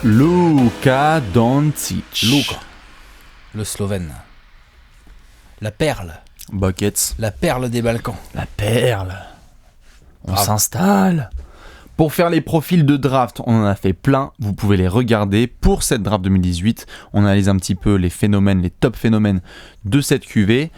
Luka Doncic. Luka, le Slovène. La perle. Buckets. La perle des Balkans. La perle. On s'installe. Pour faire les profils de draft, on en a fait plein. Vous pouvez les regarder. Pour cette draft 2018, on analyse un petit peu les phénomènes, les top phénomènes de cette QV.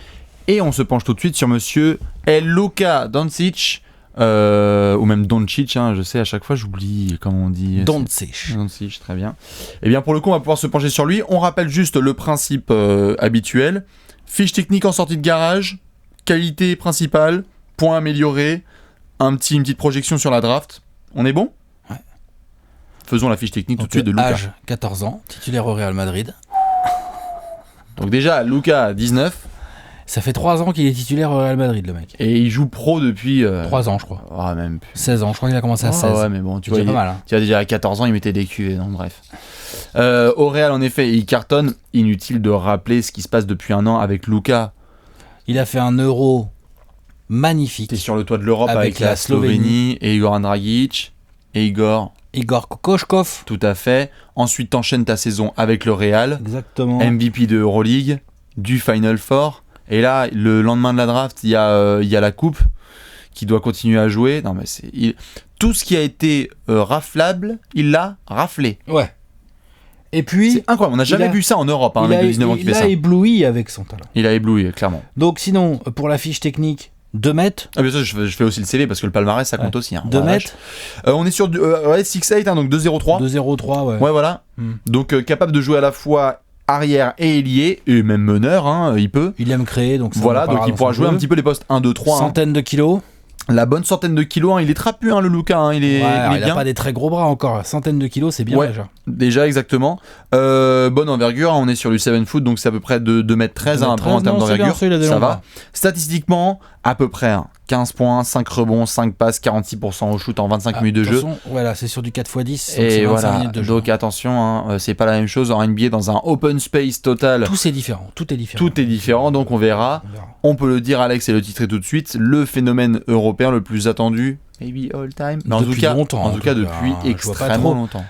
Et on se penche tout de suite sur monsieur Luka Doncic. Ou même Doncic, hein, je sais, à chaque fois j'oublie comment on dit. Doncic. Doncic, très bien. Et bien pour le coup, on va pouvoir se pencher sur lui. On rappelle juste le principe habituel. Fiche technique en sortie de garage, qualité principale, points améliorés, une petite projection sur la draft. On est bon ? Ouais. Faisons la fiche technique tout de suite de Luka. Âge 14 ans, titulaire au Real Madrid. Donc déjà, Luka, 19. Ça fait 3 ans qu'il est titulaire au Real Madrid, le mec. Et il joue pro depuis... 3 ans, je crois. Ah, même plus. 16 ans, je crois qu'il a commencé à 16. Ouais, mais bon, tu vois, pas mal, hein. tu vois, déjà à 14 ans, il mettait des cuvées, donc bref. Au Real, en effet, il cartonne. Inutile de rappeler ce qui se passe depuis un an avec Luka. Il a fait un Euro magnifique. T'es sur le toit de l'Europe avec la Slovénie et Igor Dragic. Et Igor Kokoškov. Tout à fait. Ensuite, t'enchaînes ta saison avec le Real. Exactement. MVP de Euroleague, du Final Four. Et là, le lendemain de la draft, il y a la coupe qui doit continuer à jouer. Non, mais tout ce qui a été raflable, il l'a raflé. Ouais. Et puis, c'est incroyable, on n'a jamais vu ça en Europe, un mec de 19 ans qui fait ça. Il a ébloui avec son talent. Il a ébloui, clairement. Donc sinon, pour la fiche technique, 2 mètres. Ah bien sûr, je fais aussi le CV parce que le palmarès ça compte aussi. Hein. 2 mètres. On est sur 6'8", hein, donc 2'03". 2'03", ouais. Ouais, voilà. Donc capable de jouer à la fois arrière et ailier, et même meneur, hein, il peut. Il aime créer, donc ça voilà, donc il pourra jouer un petit peu les postes 1, 2, 3. Centaine de kilos. La bonne centaine de kilos, hein. Il est trapu, hein, le Luka, hein. Il est il bien. a pas des très gros bras encore, centaine de kilos, c'est bien déjà. Déjà, exactement. Bonne envergure, hein. On est sur du 7 foot, donc c'est à peu près de 2m13 hein, en termes d'envergure. Ça va. Statistiquement, à peu près 15 points, 5 rebonds, 5 passes, 46% au shoot en 25 minutes de jeu. Voilà, c'est sur du 4x10. Et voilà, donc attention, hein, c'est pas la même chose en NBA dans un open space total. Tout est différent. Tout est différent, donc on verra. On peut le dire, Alex, et le titrer tout de suite, le phénomène européen le plus attendu, maybe all time, mais depuis longtemps. En tout cas, depuis extrêmement longtemps.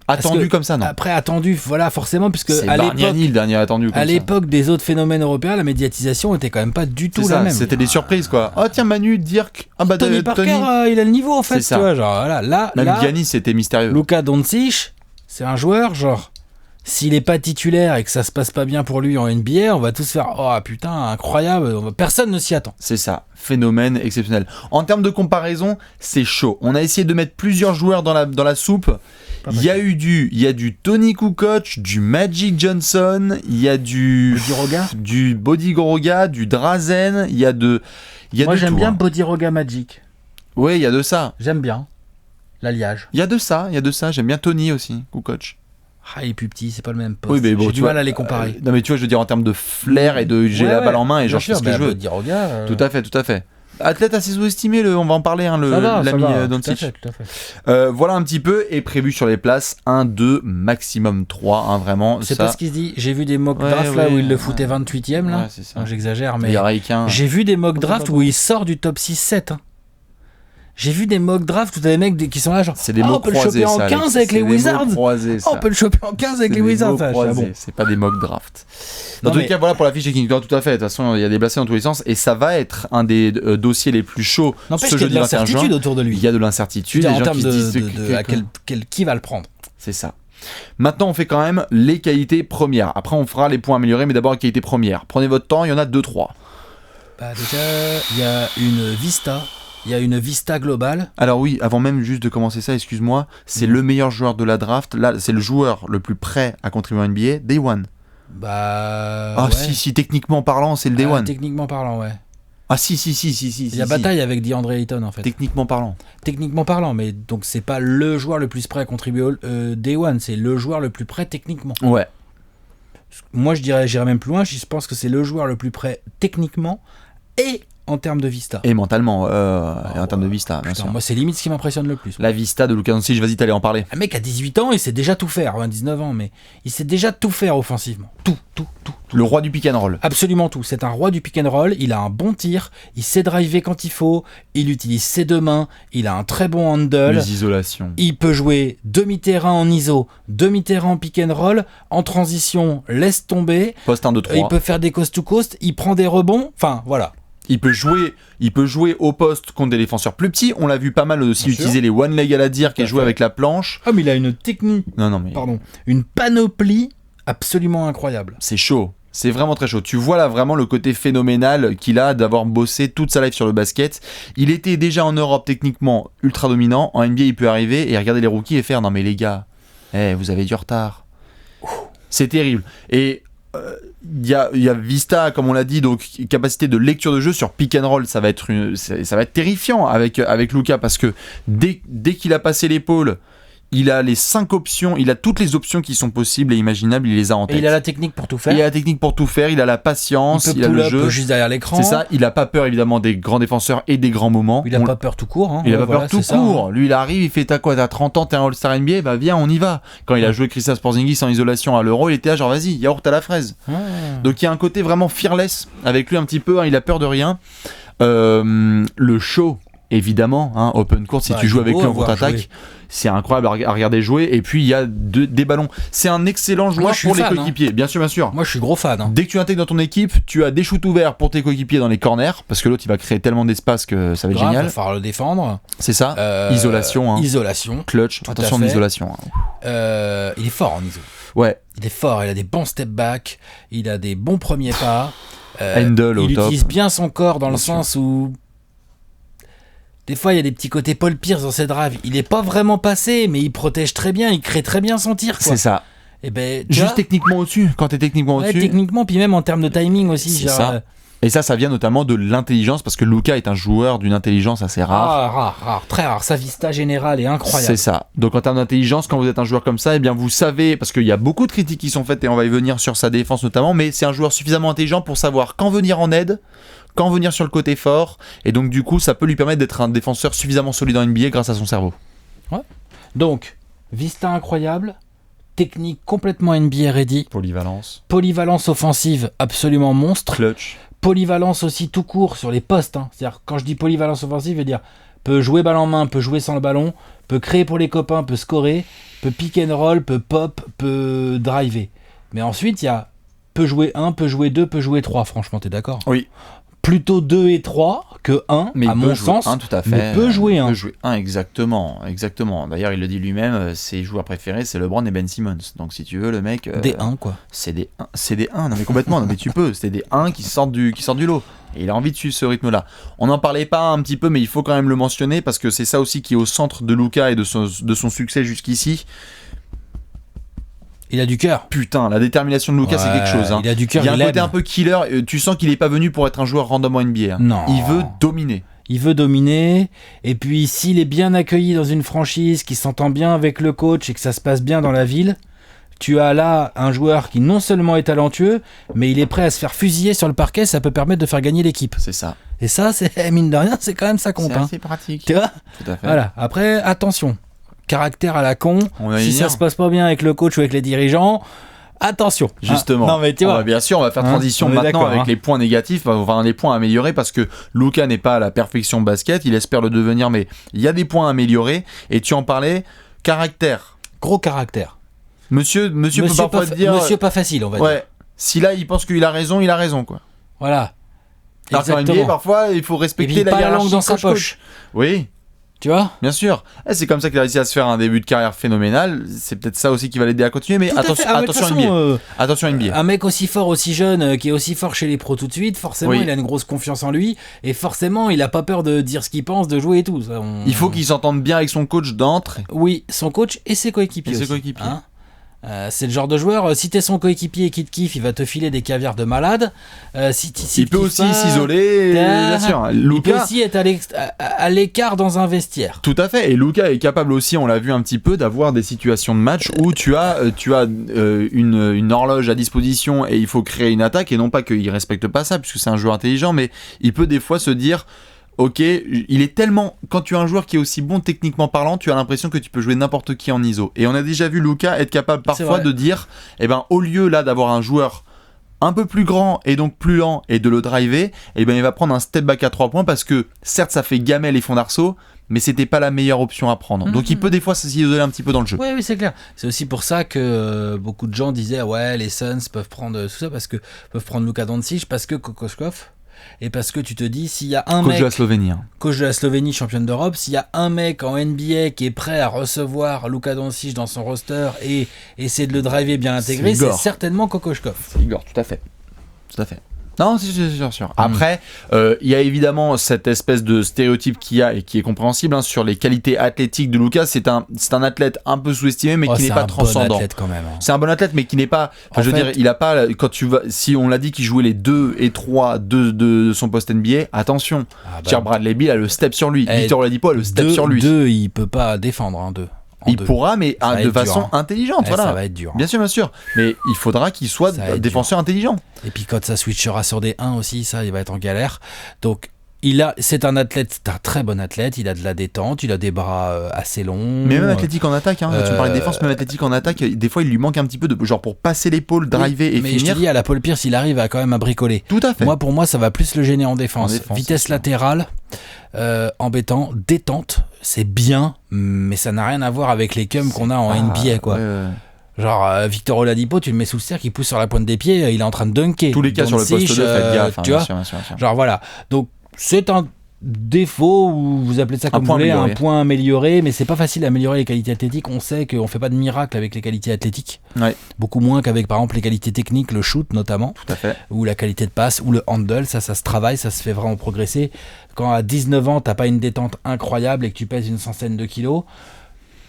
Attendu comme ça, non. Après, attendu, voilà, forcément, puisque c'est à Bargnani le dernier attendu. À l'époque des autres phénomènes européens, la médiatisation était quand même pas du tout la même. C'était des surprises, quoi. Oh tiens, Manu, Dirk, Tony Parker, il a le niveau en fait, tu vois, genre là. Même Giannis, c'était mystérieux. Luka Doncic, c'est un joueur, genre, s'il est pas titulaire et que ça se passe pas bien pour lui en NBA, on va tous faire oh putain, incroyable, personne ne s'y attend. C'est ça, phénomène exceptionnel. En termes de comparaison, c'est chaud. On a essayé de mettre plusieurs joueurs dans la soupe. Il y a du Tony Kukoc, du Magic Johnson, il y a du Bodiroga, du Drazen, il y a Moi j'aime bien Bodiroga Magic. Ouais, il y a de ça. J'aime bien l'alliage. Il y a de ça, j'aime bien Tony aussi, Kukoc. Ah, il est plus petit, c'est pas le même poste. Oui, mais bon, j'ai du mal à les comparer. Non mais tu vois, je veux dire en termes de flair et de j'ai la balle en main et genre je sais ce que je veux. Bodiroga. Tout à fait. Athlète assez sous-estimé, on va en parler, hein, l'ami Doncic. Tout à fait. Voilà un petit peu, et prévu sur les places 1, 2, maximum 3, hein, vraiment. C'est pas ce qu'il se dit. J'ai vu des mock drafts là où il le foutait 28ème là. Ouais, c'est ça. J'exagère, mais j'ai vu des mock drafts où il sort du top 6-7. Hein. J'ai vu des mock drafts où t'as des mecs qui sont là genre c'est des mots on peut le choper en 15 avec les Wizards. On peut le choper en 15 avec les Wizards. C'est pas des mock drafts. Dans tous les cas, voilà pour la fiche technique. Tout à fait. De toute façon, il y a des blessés dans tous les sens et ça va être un des dossiers les plus chauds. Ce jeudi 21 juin. Autour de lui. Il y a de l'incertitude. En termes qui va le prendre. C'est ça. Maintenant, on fait quand même les qualités premières. Après, on fera les points améliorés, mais d'abord les qualités premières. Prenez votre temps. Il y en a 2-3. Déjà, il y a une vista. Il y a une vista globale. Alors oui, avant même juste de commencer ça, excuse-moi, c'est le meilleur joueur de la draft. Là, c'est le joueur le plus prêt à contribuer à NBA, Day One. Si, techniquement parlant, c'est le Day One. Techniquement parlant, ouais. Ah si. Il y a bataille avec DeAndre Ayton en fait. Techniquement parlant, mais donc c'est pas le joueur le plus prêt à contribuer au Day One, c'est le joueur le plus prêt techniquement. Ouais. Moi j'irais même plus loin, je pense que c'est le joueur le plus prêt techniquement et en termes de vista. Et mentalement, et en termes de vista, bien Putain, sûr. moi, c'est limite ce qui m'impressionne le plus. La vista de Luka Doncic, vas-y, t'allais en parler. Un mec à 18 ans, il sait déjà tout faire, 19 ans, mais il sait déjà tout faire offensivement. Tout. Le roi du pick and roll. Absolument tout. C'est un roi du pick and roll. Il a un bon tir. Il sait driver quand il faut. Il utilise ses deux mains. Il a un très bon handle. Les isolations. Il peut jouer demi-terrain en ISO, demi-terrain en pick and roll. En transition, laisse tomber. Poste 1, 2, 3. Il peut faire des coast to coast. Il prend des rebonds. Enfin, voilà. Il peut jouer au poste contre des défenseurs plus petits. On l'a vu pas mal aussi Bien utiliser sûr. les one leg à la dire qui Tout à jouait fait. avec la planche. Ah, mais il a une technique. Non, mais Une panoplie absolument incroyable. c'est chaud. C'est vraiment très chaud. Tu vois là vraiment le côté phénoménal qu'il a d'avoir bossé toute sa life sur le basket. Il était déjà en Europe techniquement ultra dominant. En NBA, il peut arriver et regarder les rookies et faire non mais les gars, vous avez du retard. C'est terrible. Et il y a Vista, comme on l'a dit, donc capacité de lecture de jeu sur pick and roll, ça va être terrifiant avec Luka parce que dès qu'il a passé l'épaule, il a les 5 options, il a toutes les options qui sont possibles et imaginables, il les a en tête. Et il a la technique pour tout faire. Il a la technique pour tout faire, il a la patience, il a le jeu. Juste derrière l'écran. C'est ça, il a pas peur évidemment des grands défenseurs et des grands moments. Il a pas peur tout court. Hein. Il a pas Voilà, peur tout c'est court. Ça, hein. Lui, il arrive, il fait t'as 30 ans, t'es un All-Star NBA, bah viens, on y va. Quand il a joué Kristaps Porzingis en isolation à l'Euro, il était là genre vas-y, yaourt à la fraise. Ah. Donc il y a un côté vraiment fearless avec lui un petit peu, hein, il a peur de rien. Le show, évidemment, hein, open court, si Bah, tu joues avec lui en voir contre-attaque, jouer. c'est incroyable à regarder jouer. Et puis il y a des ballons. C'est un excellent joueur Moi, je suis pour les fan, coéquipiers, bien sûr. Moi, je suis gros fan. Hein. Dès que tu intègres dans ton équipe, tu as des shoots ouverts pour tes coéquipiers dans les corners, parce que l'autre il va créer tellement d'espace que ça va être Grave, génial. va falloir le défendre. C'est ça. Isolation, hein. Isolation. Clutch, Tout attention à fait. d'isolation. Hein. Il est fort en ISO. Ouais. Il est fort, il a des bons step back, il a des bons premiers pas. Handle au il top. utilise bien son corps dans le Bien sûr. sens où des fois il y a des petits côtés Paul Pierce dans ses drives. Il est pas vraiment passé, mais il protège très bien, il crée très bien son tir. Quoi. C'est ça. Et ben tu Juste vois, techniquement au-dessus. Quand t'es techniquement ouais, au-dessus. techniquement, puis même en termes de timing aussi. C'est genre, ça. Et ça vient notamment de l'intelligence, parce que Luka est un joueur d'une intelligence assez rare. rare, très rare. Sa vista générale est incroyable. C'est ça. Donc en termes d'intelligence, quand vous êtes un joueur comme ça, eh bien vous savez, parce qu'il y a beaucoup de critiques qui sont faites et on va y venir sur sa défense notamment, mais c'est un joueur suffisamment intelligent pour savoir quand venir en aide, quand venir sur le côté fort, et donc du coup ça peut lui permettre d'être un défenseur suffisamment solide en NBA grâce à son cerveau. Donc, vista incroyable, technique complètement NBA ready, Polyvalence. polyvalence offensive absolument monstre. Clutch. Polyvalence aussi tout court sur les postes. Hein. C'est-à-dire, quand je dis polyvalence offensive, je veux dire peut jouer balle en main, peut jouer sans le ballon, peut créer pour les copains, peut scorer, peut pick and roll, peut pop, peut driver. Mais ensuite, il y a peut jouer 1, peut jouer 2, peut jouer 3. Franchement, t'es d'accord ? Oui. Plutôt 2 et 3 que 1, Mais à il mon peut jouer sens. un, tout à fait. Mais peut jouer 1. Il peut jouer un, exactement. D'ailleurs, il le dit lui-même, ses joueurs préférés, c'est LeBron et Ben Simmons. Donc, si tu veux, le mec. Des 1, quoi. C'est des 1. Non, mais complètement. Non, mais tu peux. C'est des 1 qui sortent du lot. Et il a envie de suivre ce rythme-là. On n'en parlait pas un petit peu, mais il faut quand même le mentionner parce que c'est ça aussi qui est au centre de Luka et de son succès jusqu'ici. Il a du cœur. Putain, la détermination de Luka, c'est quelque chose. Hein. Il a du cœur. Il y a un côté aime. un peu killer. Tu sens qu'il n'est pas venu pour être un joueur random en NBA. Hein. Non. Il veut dominer. Il veut dominer, et puis s'il est bien accueilli dans une franchise, qui s'entend bien avec le coach et que ça se passe bien dans la ville, tu as là un joueur qui non seulement est talentueux, mais il est prêt à se faire fusiller sur le parquet, ça peut permettre de faire gagner l'équipe. C'est ça. Et ça, c'est mine de rien, c'est quand même ça compte. C'est Hein. assez pratique. Tu vois ? Tout à fait. Voilà. Après, attention, caractère à la con, On va y si venir. ça se passe pas bien avec le coach ou avec les dirigeants, attention. Justement. Hein. Non mais tu vois. Bien sûr, on va faire Hein, transition on est maintenant d'accord, avec hein. les points négatifs, enfin les points à améliorer parce que Luka n'est pas à la perfection basket, il espère le devenir, mais il y a des points à améliorer. Et tu en parlais, caractère. Gros caractère. Monsieur peut parfois te dire. Monsieur pas facile, on va dire. Ouais. Si là il pense qu'il a raison quoi. Voilà. Alors qu'en NBA, parfois il faut Et respecter puis la pas la hiérarchie langue dans sa coach-coach. poche. Oui. Tu vois ? Bien sûr. C'est comme ça qu'il a réussi à se faire un début de carrière phénoménal. C'est peut-être ça aussi qui va l'aider à continuer. Mais Tout à fait. attention, Ah, mais de attention toute façon, NBA. Attention NBA. Un mec aussi fort, aussi jeune, qui est aussi fort chez les pros tout de suite, forcément Oui. il a une grosse confiance en lui, et forcément il a pas peur de dire ce qu'il pense, de jouer et tout. Ça, Il faut qu'il s'entende bien avec son coach d'entrée. Oui, son coach et ses coéquipiers. Et ses aussi, coéquipiers. hein. C'est le genre de joueur, si t'es son coéquipier et qu'il te kiffe, il va te filer des caviars de malade. Il peut aussi s'isoler, bien sûr. Il peut aussi être à l'écart dans un vestiaire. Tout à fait. Et Luka est capable aussi, on l'a vu un petit peu, d'avoir des situations de match où tu as une horloge à disposition et il faut créer une attaque, et non pas qu'il respecte pas ça, puisque c'est un joueur intelligent, mais il peut des fois se dire... Ok, il est tellement... Quand tu as un joueur qui est aussi bon techniquement parlant, tu as l'impression que tu peux jouer n'importe qui en ISO. Et on a déjà vu Luka être capable parfois de dire, eh ben, au lieu là d'avoir un joueur un peu plus grand et donc plus lent et de le driver, eh ben, il va prendre un step back à 3 points parce que certes ça fait gamelle et fond d'arceau, mais c'était pas la meilleure option à prendre. Donc il peut des fois s'isoler un petit peu dans le jeu. Oui, c'est clair. C'est aussi pour ça que beaucoup de gens disaient ouais, les Suns peuvent prendre tout ça peuvent prendre Luka Doncic parce que Kokoškov. Et parce que tu te dis, s'il y a un coach de la Slovénie, coach de la Slovénie, championne d'Europe, s'il y a un mec en NBA qui est prêt à recevoir Luka Doncic dans son roster et essayer de le driver bien intégré, c'est certainement Kokoškov. C'est Igor, tout à fait. Non, c'est sûr. Après, il y a évidemment cette espèce de stéréotype qu'il y a et qui est compréhensible sur les qualités athlétiques de Lucas. C'est un athlète un peu sous-estimé, mais qui n'est pas transcendant. C'est un bon athlète quand même. C'est un bon athlète, mais qui n'est pas. Je veux dire, il a pas. Quand tu vas, si on l'a dit qu'il jouait les 2 et 3 de son poste NBA, attention. Bradley Beal a le step sur lui. Victor Oladipo a le step sur lui. 2, il peut pas défendre 2. Il pourra, mais de façon intelligente. Voilà. Ça va être dur. Bien sûr. Mais il faudra qu'il soit défenseur intelligent. Et puis quand ça switchera sur des 1 aussi, ça, il va être en galère. Donc, c'est un athlète, c'est un très bon athlète. Il a de la détente, il a des bras assez longs. Mais même athlétique en attaque, tu me parlais de défense, même athlétique en attaque, des fois il lui manque un petit peu de genre pour passer l'épaule, driver et finir. Mais je te dis, à la Paul Pierce, il arrive quand même à bricoler. Tout à fait. Pour moi, ça va plus le gêner en défense. Vitesse latérale, embêtant, détente, c'est bien, mais ça n'a rien à voir avec les cums qu'on a en NBA, quoi. Ouais. Genre Victor Oladipo, tu le mets sous le cercle, il pousse sur la pointe des pieds, il est en train de dunker. Tous les cas sur le poste 2, faites gaffe, tu vois. Bien sûr. Genre voilà. Donc c'est un défaut, ou vous appelez ça comme vous voulez, un point amélioré, mais c'est pas facile d'améliorer les qualités athlétiques. On sait qu'on fait pas de miracle avec les qualités athlétiques. Ouais. Beaucoup moins qu'avec par exemple les qualités techniques, le shoot notamment. Tout à fait. Ou la qualité de passe, ou le handle, ça se travaille, ça se fait vraiment progresser. Quand à 19 ans, t'as pas une détente incroyable et que tu pèses une centaine de kilos,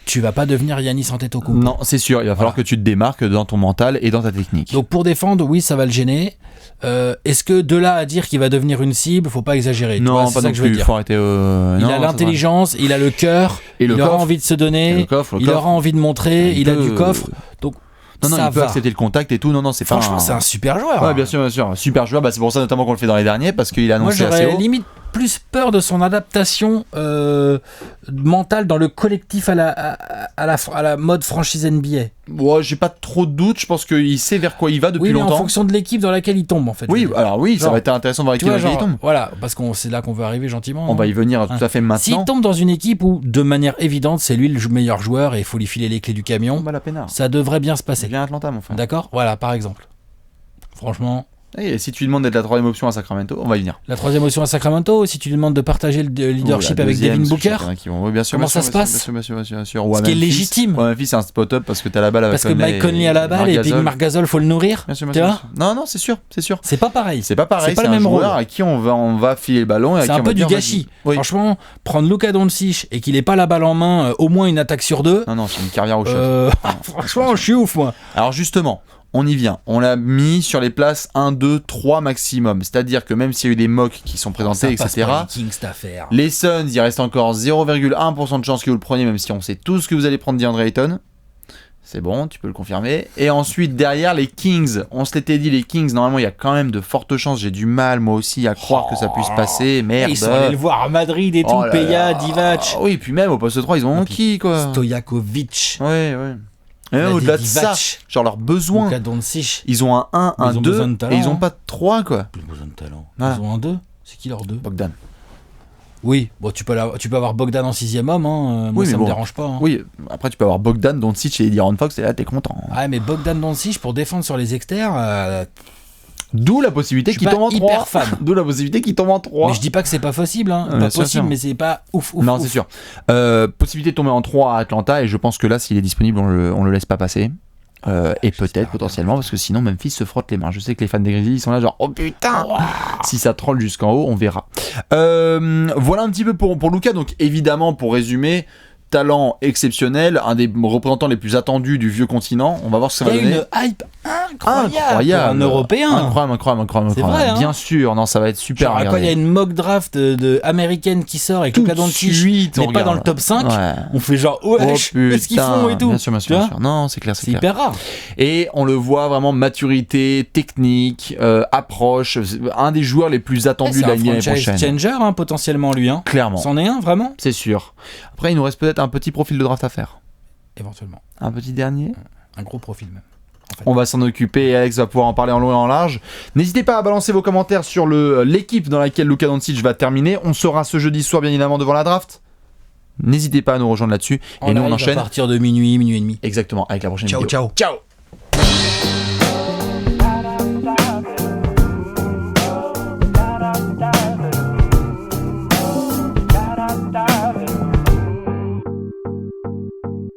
tu vas pas devenir Giannis Antetokounmpo. Non, c'est sûr, il va falloir que tu te démarques dans ton mental et dans ta technique. Donc pour défendre, oui, ça va le gêner. Est-ce que de là à dire qu'il va devenir une cible, faut pas exagérer. Non, pas ça non plus. Faut arrêter. Il a l'intelligence, il a le cœur, il aura envie de se donner, il aura envie de montrer, il a du coffre. Donc il peut accepter le contact et tout. Non, c'est pas. Franchement, c'est un super joueur. Ouais, bien sûr, un super joueur. C'est pour ça notamment qu'on le fait dans les derniers, parce qu'il a annoncé assez haut. Moi, j'aurais limite plus peur de son adaptation mentale dans le collectif à la mode franchise NBA. Ouais, j'ai pas trop de doutes, je pense qu'il sait vers quoi il va depuis longtemps. En fonction de l'équipe dans laquelle il tombe en fait. Oui, alors oui, ça va être intéressant de voir l'équipe dans laquelle il tombe. Voilà, parce que c'est là qu'on veut arriver gentiment. On va y venir tout à fait maintenant. S'il tombe dans une équipe où, de manière évidente, c'est lui le meilleur joueur et il faut lui filer les clés du camion, ça devrait bien se passer. Bien Atlanta, mon frère. D'accord ? Voilà, par exemple. Franchement... Et si tu lui demandes d'être la 3e option à Sacramento, on va y venir. La 3e option à Sacramento, si tu lui demandes de partager le leadership avec Devin Booker, bien sûr, comment ça se passe ? Bien sûr. Ce qui est légitime. Memphis, c'est un spot-up parce que t'as la balle avec Conley. Parce que Mike Conley a la balle et puis Marc Gasol, faut le nourrir. Bien sûr. Non, c'est sûr. C'est pas pareil. C'est pas le même rôle. À qui on va filer le ballon. C'est un peu du gâchis. Franchement, prendre Luka Doncic et qu'il ait pas la balle en main, au moins une attaque sur 2. Non, c'est une carrière au shot. Franchement, je suis ouf, moi. Alors justement. On y vient. On l'a mis sur les places 1, 2, 3 maximum. C'est-à-dire que même s'il y a eu des mocks qui sont présentés, etc. Les Suns, il reste encore 0,1% de chance que vous le preniez, même si on sait tous que vous allez prendre DeAndre Ayton. C'est bon, tu peux le confirmer. Et ensuite, derrière, les Kings. On se l'était dit, les Kings, normalement, il y a quand même de fortes chances. J'ai du mal, moi aussi, à croire que ça puisse passer. Merde. Ils sont allés le voir à Madrid et tout, Peja, Divac. Oui, puis même au poste 3, ils ont qui, quoi. Stojakovic. Ouais. Et même au-delà de ça, genre leurs besoins. Ils ont un 1, un 2, et ils ont pas de 3, quoi. Ils ont besoin de talent. Ils ont un 2. C'est qui leur 2 ? Bogdan. Oui, bon, tu peux avoir Bogdan en 6e homme, moi ça me dérange pas. Oui, après tu peux avoir Bogdan, Doncic et De'Aaron Fox, et là t'es content. Ah, mais Bogdan, Doncic pour défendre sur les extérieurs. D'où la possibilité qu'il tombe en 3. D'où la possibilité qu'il tombe en 3. Mais je dis pas que c'est pas possible, pas possible, mais c'est pas ouf. Non, c'est sûr. Possibilité de tomber en 3 à Atlanta, et je pense que là, s'il est disponible, on le laisse pas passer. Et peut-être potentiellement, parce que sinon Memphis se frotte les mains. Je sais que les fans des Grizzlies sont là genre oh putain, si ça troll jusqu'en haut, on verra. Voilà un petit peu pour Luka. Donc évidemment, pour résumer, talent exceptionnel, un des représentants les plus attendus du vieux continent. On va voir ce que ça va Il y a donner. une hype incroyable. Un Européen. Incroyable. C'est vrai, hein. Bien sûr, non, ça va être super. Genre, quand il y a une mock draft de américaine qui sort avec tout Luka de Doncic, suite, mais on pas dans regarde. le top 5, Ouais. on fait genre, wesh, qu'est-ce qu'ils font et tout. Bien sûr, Tu vois Non, c'est clair, C'est clair. hyper rare. Et on le voit vraiment, maturité, technique, approche, un des joueurs les plus attendus C'est de un l'année franchise prochaine. changer, hein, potentiellement, lui. Hein. Clairement, C'en est un, vraiment. c'est sûr. Après, il nous reste peut-être un petit profil de draft à faire. Éventuellement. Un petit dernier. Un gros profil, même. En fait. On va s'en occuper et Alex va pouvoir en parler en long et en large. N'hésitez pas à balancer vos commentaires sur l'équipe dans laquelle Luka Doncic va terminer. On sera ce jeudi soir, bien évidemment, devant la draft. N'hésitez pas à nous rejoindre là-dessus. Et nous, on arrive enchaîne. à partir de minuit et demi. Exactement, avec la prochaine Ciao, vidéo. ciao. Ciao.